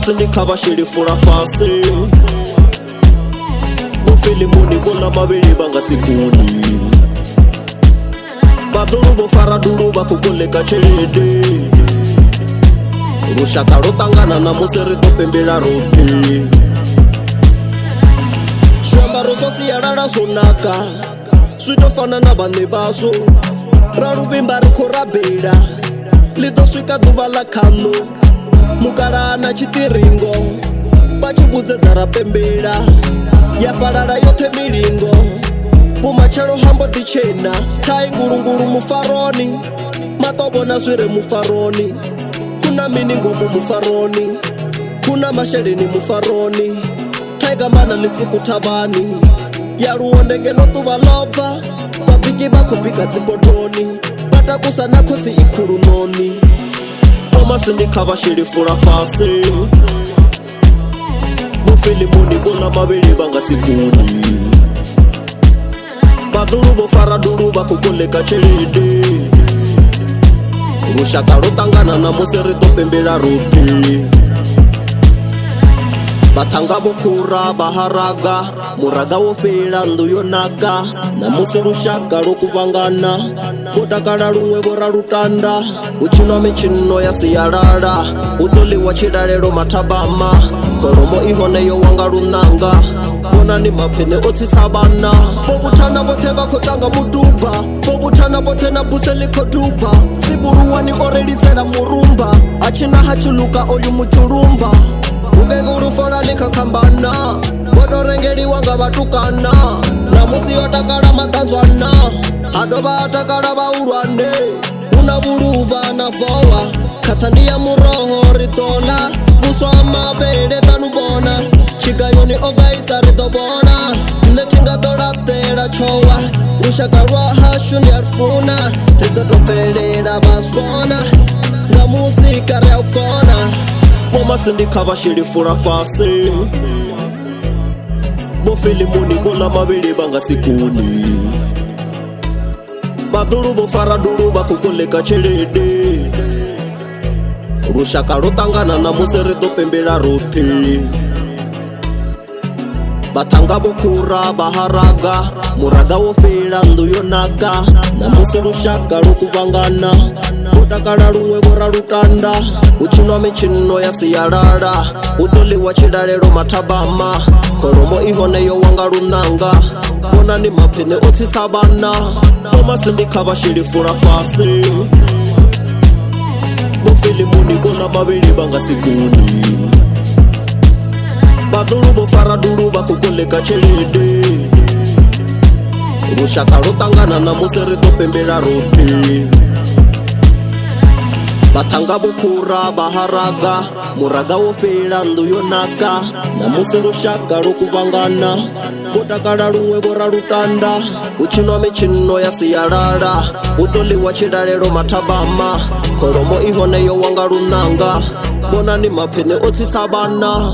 Masindi kava shiri fura fasi Mufilimuni bona mabili banga sikuni Baduru bo faraduru bakugoleka chede Rushaka rotangana na museri topembela rote Shwamba rososi ya rara sonaka Switofana na bane bazo Rarubimba rikorabela Lito swika duba la kano Mugara na chitiringo Pachibudze zara pembela Ya farara yote milingo Pumachero hambo dichena Chai ngurunguru mufaroni Matobo na zwire mufaroni Kuna miningo mufaroni Kuna masherini mufaroni Taiga mana litsuku tabani Ya ruondenge no tuva lova Papiki bakupika zibodoni Pata kusana kusi ikuru noni Masindi kava shiri fura fasi Mufilimuni bona mabili banga sikuni Baduru bo faraduru bakugoleka chede Rushaka rotangana na museri topembela rote Batanga bukura baharaga Muraga wofela nduyo naga Na musi rushaka rokubangana Kotakara rumwe bora rutanda Uchino michino ya siyarara Utoli wachidalero matabama Koromo ihone yo wanga runanga Bona ni mapene oti sabana Bobutana bote bakotanga muduba Bobutana bote na buseli koduba Siburuwa ni oredi zera murumba Achina hachuluka oyu muchurumba Ugeguru fora lika kambana Bodo rengeli wanga batukana Na musi otakara matanzwana Adoba otakara baurwane Unaburuba na fowa Katania muroho ritola Buswa mabede tanubona Chigayoni oga isari dobona Netinga doratera chowa Rushaka roha shuni arfuna Tito dofelera baswana Na musika reukona Masindi kava shiri fura fasi Mufilimuni bona mabili banga sikuni Baduru bo faraduru bakugoleka chede Rushaka rotangana na museri topembela rote Batanga bukura baharaga Muraga wofela nduyo naga Na musi rushaka rokubangana Kotakara rumwe bora rutanda Uchino michino ya siyarara Utoli wachidalero matabama Koromo ihone yo wanga runanga Bona ni mapene oti sabana Masindi kava shiri fura fasi Mufilimuni bona mabili banga sikuni Baduru bo faraduru bakugoleka chede Rushaka rotangana na museri topembela rote Batanga bukura baharaga Muraga wofela nduyo naga Na musi rushaka rokubangana Kotakara rumwe bora rutanda Uchino michino ya siyarara Utoli wachidalero matabama Koromo ihone yo wanga runanga Bona ni mapene oti sabana